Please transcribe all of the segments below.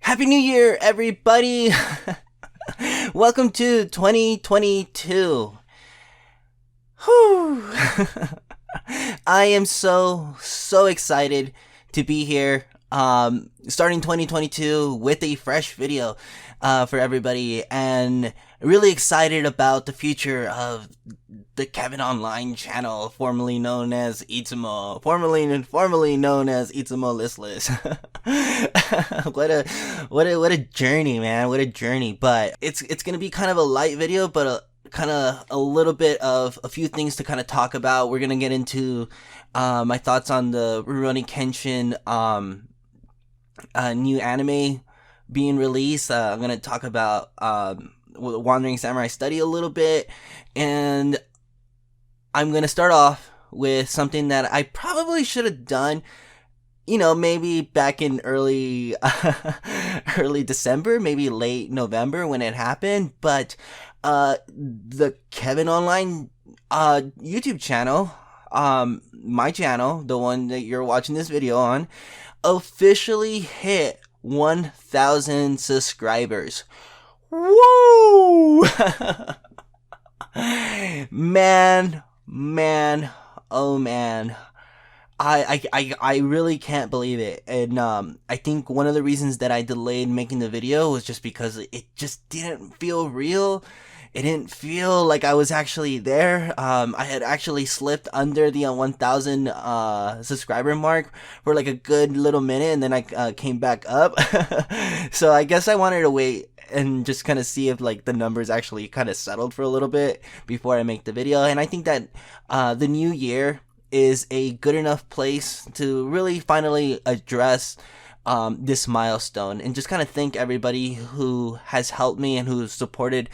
Happy New Year, everybody! Welcome to 2022. Whew. I am so excited to be here, starting 2022 with a fresh video for everybody, and really excited about the future of the Kevin0nline channel, formerly known as Itsumo, formerly known as Itsumo Listless. what a journey, man! What a journey! But it's gonna be kind of a light video, but kind of a little bit of a few things to kind of talk about. We're gonna get into my thoughts on the Rurouni Kenshin new anime being released. I'm gonna talk about Wandering Samurai Study a little bit, and I'm gonna start off with something that I probably should have done, maybe back in early December, maybe late November when it happened. But the Kevin0nline YouTube channel, my channel, the one that you're watching this video on, officially hit 1,000 subscribers. Woo! man, oh man. I really can't believe it. And I think one of the reasons that I delayed making the video was just because it just didn't feel real. It didn't feel like I was actually there. I had actually slipped under the 1,000 subscriber mark for like a good little minute, and then I came back up. So I guess I wanted to wait and just kind of see if like the numbers actually kind of settled for a little bit before I make the video. And I think that the new year is a good enough place to really finally address this milestone, and just kind of thank everybody who has helped me and who supported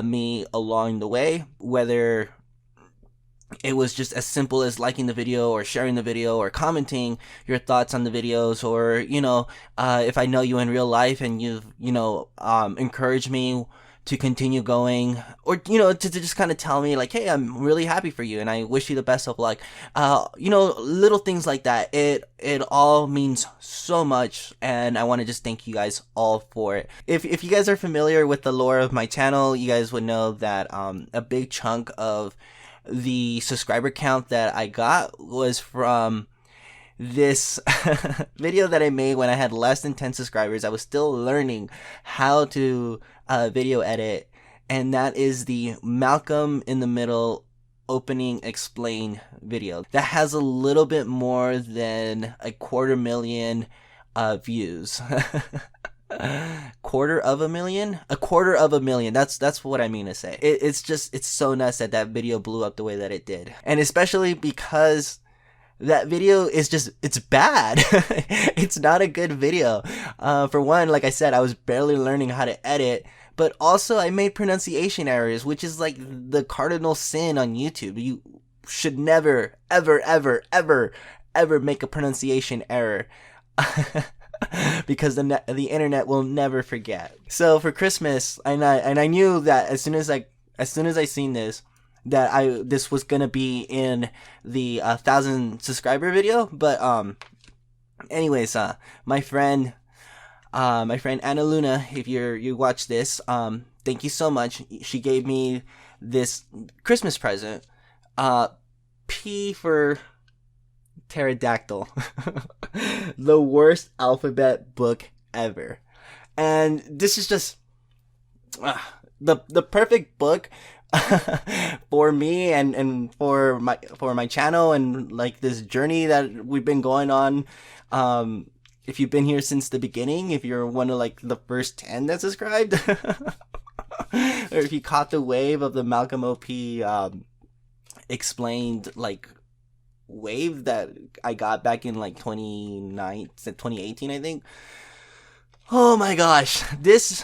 me along the way, whether it was just as simple as liking the video or sharing the video or commenting your thoughts on the videos, or if I know you in real life and you've encouraged me to continue going, or to just kind of tell me like, hey, I'm really happy for you and I wish you the best of luck. Little things like that. It all means so much, and I want to just thank you guys all for it. If you guys are familiar with the lore of my channel, you guys would know that a big chunk of the subscriber count that I got was from this video that I made when I had less than 10 subscribers. I was still learning how to video edit, and that is the Malcolm in the Middle opening explain video that has a little bit more than 250,000 views. Quarter of a million? A quarter of a million. That's what I mean to say. It's so nuts that video blew up the way that it did. And especially because that video is it's bad. It's not a good video. For one, like I said, I was barely learning how to edit, but also I made pronunciation errors, which is like the cardinal sin on YouTube. You should never, ever make a pronunciation error. Because the internet will never forget. So for Christmas, and I knew that as soon as I seen this, that this was gonna be in the 1,000 subscriber video. But anyways, my friend Anna Luna, if you watch this, thank you so much. She gave me this Christmas present, P for pterodactyl. The worst alphabet book ever. And this is just the perfect book for me and for my channel, and like this journey that we've been going on. If you've been here since the beginning, if you're one of like the first 10 that subscribed, or if you caught the wave of the Malcolm OP explained like wave that I got back in like 2018, I think. Oh my gosh, this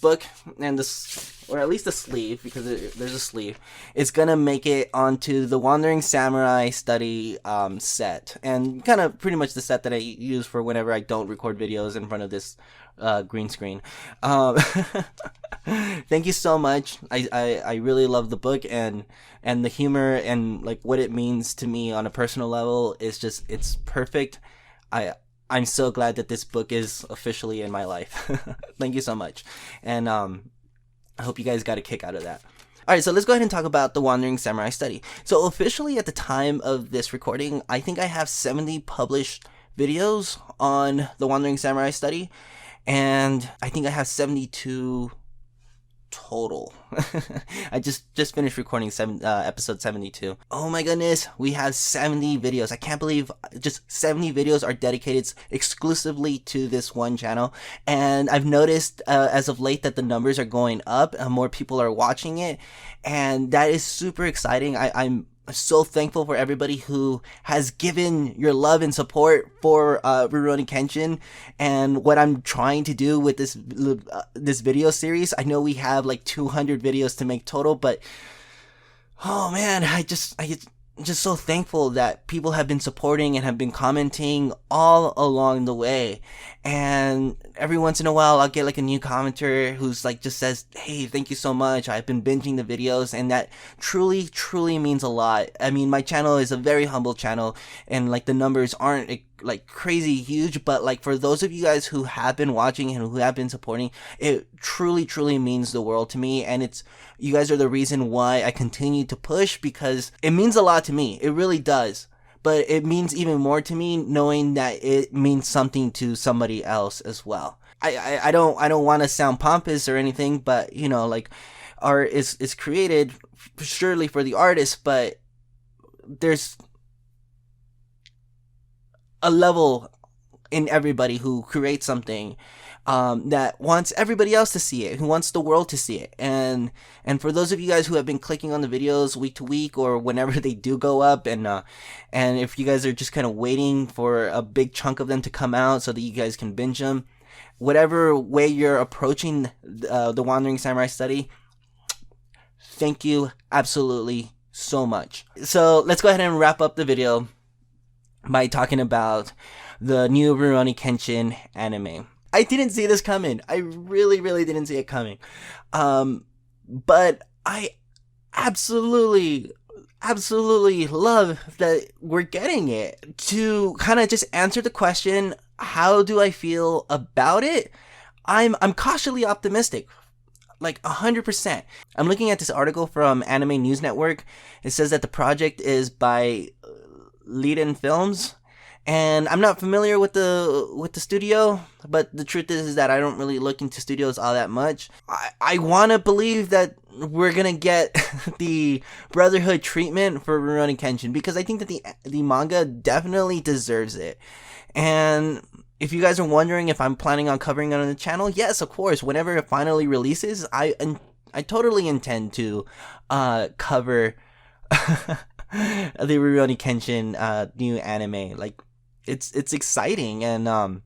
book, and this, or at least the sleeve, because there's a sleeve, is gonna make it onto the Wandering Samurai Study set, and kind of pretty much the set that I use for whenever I don't record videos in front of this green screen. Thank you so much. I really love the book, and the humor and like what it means to me on a personal level is just, it's perfect. I'm so glad that this book is officially in my life. Thank you so much. And I hope you guys got a kick out of that. Alright, so let's go ahead and talk about the Wandering Samurai study. So officially at the time of this recording, I think I have 70 published videos on the Wandering Samurai study, and I think I have 72 total. I just finished recording episode 72. Oh my goodness, we have 70 videos. I can't believe just 70 videos are dedicated exclusively to this one channel. And I've noticed as of late that the numbers are going up, more people are watching it, and that is super exciting. I'm so thankful for everybody who has given your love and support for Rurouni Kenshin and what I'm trying to do with this video series. I know we have like 200 videos to make total, but oh man, I just so thankful that people have been supporting and have been commenting all along the way. And every once in a while I'll get like a new commenter who's like just says, hey, thank you so much, I've been binging the videos, and that truly means a lot. I mean, my channel is a very humble channel, and like the numbers aren't like crazy huge, but like for those of you guys who have been watching and who have been supporting, it truly means the world to me. And you guys are the reason why I continue to push, because it means a lot to me. It really does. But it means even more to me knowing that it means something to somebody else as well. I don't want to sound pompous or anything, but you know, like, art is created surely for the artist, but there's a level in everybody who creates something that wants everybody else to see it, who wants the world to see it. And for those of you guys who have been clicking on the videos week to week or whenever they do go up, and if you guys are just kind of waiting for a big chunk of them to come out so that you guys can binge them, whatever way you're approaching the Wandering Samurai study, thank you absolutely so much. So let's go ahead and wrap up the video by talking about the new Rurouni Kenshin anime. I didn't see this coming. I really didn't see it coming. But I absolutely love that we're getting it. To kind of just answer the question, how do I feel about it? I'm cautiously optimistic. Like 100%. I'm looking at this article from Anime News Network. It says that the project is by Lead-In Films, and I'm not familiar with the studio, but the truth is that I don't really look into studios all that much. I want to believe that we're gonna get the Brotherhood treatment for Rurouni Kenshin, because I think that the manga definitely deserves it. And if you guys are wondering if I'm planning on covering it on the channel, yes, of course. Whenever it finally releases, I totally intend to cover the Rurouni Kenshin new anime. Like, it's exciting, and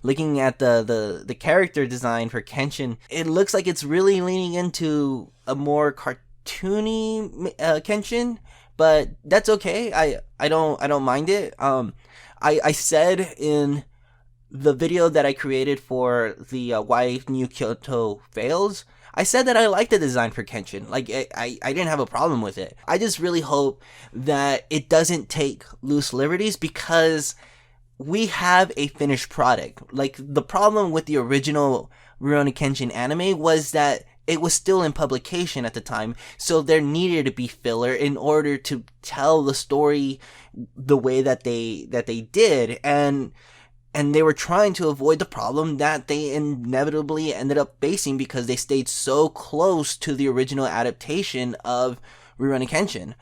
looking at the character design for Kenshin, it looks like it's really leaning into a more cartoony Kenshin, but that's okay. I don't mind it. I said in the video that I created for the Why New Kyoto Fails, I said that I liked the design for Kenshin. Like, I didn't have a problem with it. I just really hope that it doesn't take loose liberties, because we have a finished product. Like, the problem with the original Rurouni Kenshin anime was that it was still in publication at the time, so there needed to be filler in order to tell the story the way that they did, and they were trying to avoid the problem that they inevitably ended up facing, because they stayed so close to the original adaptation of Rurouni Kenshin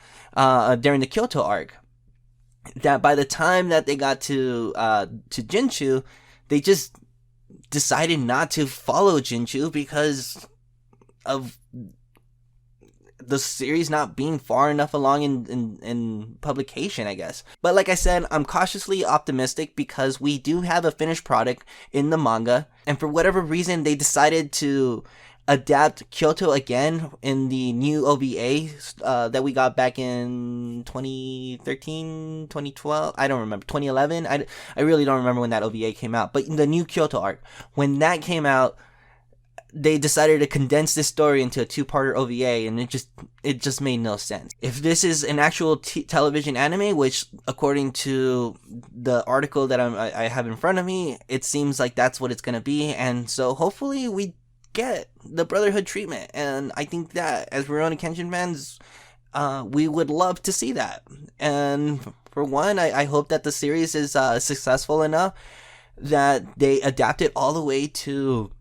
during the Kyoto arc, that by the time that they got to Jinchu, they just decided not to follow Jinchu because of the series not being far enough along in publication, I guess. But like I said, I'm cautiously optimistic, because we do have a finished product in the manga, and for whatever reason they decided to adapt Kyoto again in the new OVA that we got back in 2013, 2012, I don't remember, 2011, I really don't remember when that OVA came out, but the new Kyoto arc, when that came out, they decided to condense this story into a two-parter OVA, and it just made no sense. If this is an actual television anime, which according to the article that I have in front of me, it seems like that's what it's gonna be, and so hopefully we get the Brotherhood treatment. And I think that as Rurouni Kenshin fans, we would love to see that. And for one, I hope that the series is successful enough that they adapt it all the way to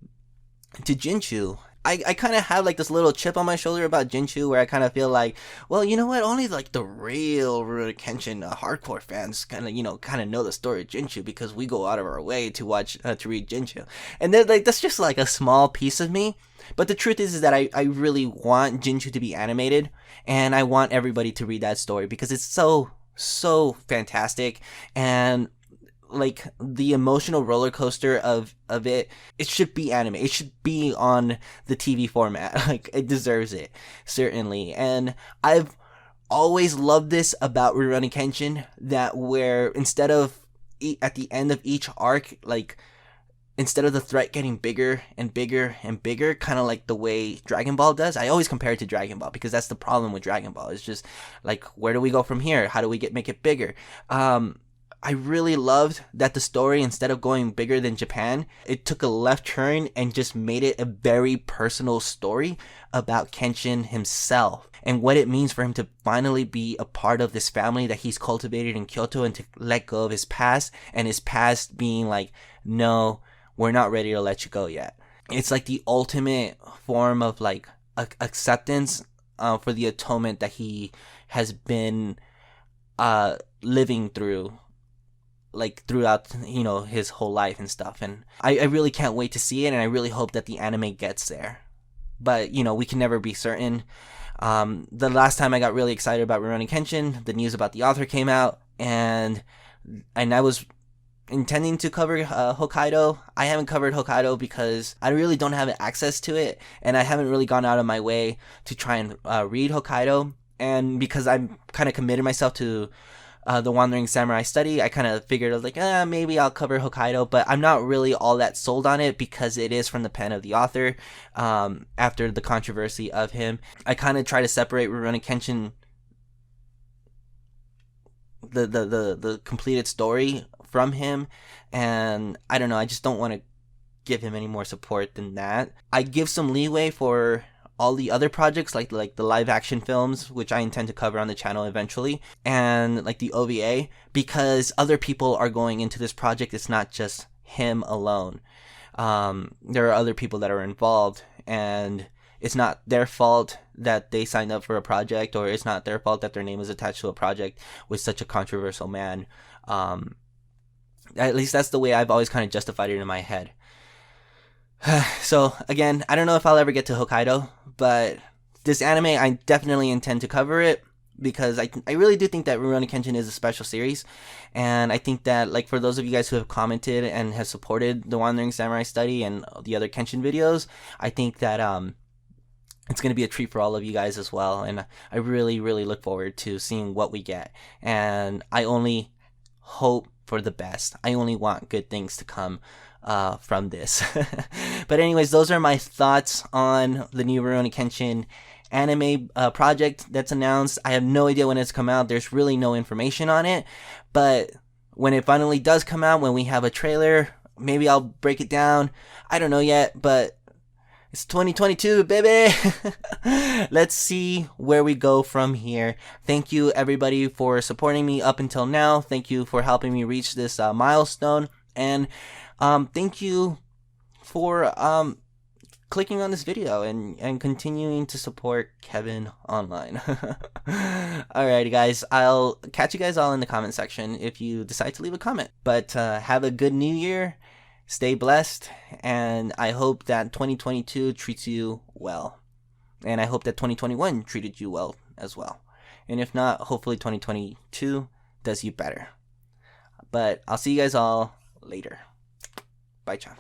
Jinchu. I kind of have like this little chip on my shoulder about Jinchu, where I kind of feel like, well, you know what, only like the real Rurouni Kenshin hardcore fans kind of know the story of Jinchu, because we go out of our way to watch to read Jinchu, and then like that's just like a small piece of me. But the truth is that I really want Jinchu to be animated, and I want everybody to read that story because it's so fantastic. And like the emotional roller coaster of it should be anime. It should be on the TV format. Like, it deserves it, certainly. And I've always loved this about Rurouni Kenshin, that where instead of at the end of each arc, like, instead of the threat getting bigger and bigger and bigger, kind of like the way Dragon Ball does. I always compare it to Dragon Ball because that's the problem with Dragon Ball. It's just like, where do we go from here? How do we make it bigger? I really loved that the story, instead of going bigger than Japan, it took a left turn and just made it a very personal story about Kenshin himself and what it means for him to finally be a part of this family that he's cultivated in Kyoto, and to let go of his past, and his past being like, no, we're not ready to let you go yet. It's like the ultimate form of like acceptance for the atonement that he has been living through, like throughout, his whole life and stuff. And I really can't wait to see it, and I really hope that the anime gets there. But we can never be certain. The last time I got really excited about Rurouni Kenshin, the news about the author came out, and I was intending to cover Hokkaido. I haven't covered Hokkaido because I really don't have access to it, and I haven't really gone out of my way to try and read Hokkaido. And because I'm kind of committed myself to the Wandering Samurai study, I kind of figured like, maybe I'll cover Hokkaido, but I'm not really all that sold on it because it is from the pen of the author. After the controversy of him, I kind of try to separate Rurouni Kenshin, the completed story, from him, and I don't know, I just don't want to give him any more support than that. I give some leeway for all the other projects, like the live action films, which I intend to cover on the channel eventually, and like the OVA, because other people are going into this project. It's not just him alone. There are other people that are involved, and it's not their fault that they signed up for a project, or it's not their fault that their name is attached to a project with such a controversial man. At least that's the way I've always kind of justified it in my head. So again, I don't know if I'll ever get to Hokkaido, but this anime, I definitely intend to cover it, because I really do think that Rurouni Kenshin is a special series. And I think that, like, for those of you guys who have commented and have supported the Wandering Samurai study and the other Kenshin videos, I think that it's going to be a treat for all of you guys as well. And I really, really look forward to seeing what we get. And I only hope for the best. I only want good things to come from this. But anyways, those are my thoughts on the new Rurouni Kenshin anime project that's announced. I have no idea when it's come out. There's really no information on it, but when it finally does come out, when we have a trailer, maybe I'll break it down. I don't know yet, but it's 2022, baby. Let's see where we go from here. Thank you, everybody, for supporting me up until now. Thank you for helping me reach this milestone. And thank you for clicking on this video and continuing to support Kevin0nline. Alrighty, guys. I'll catch you guys all in the comment section if you decide to leave a comment. But have a good new year. Stay blessed, and I hope that 2022 treats you well. And I hope that 2021 treated you well as well. And if not, hopefully 2022 does you better. But I'll see you guys all later. Bye, Chan.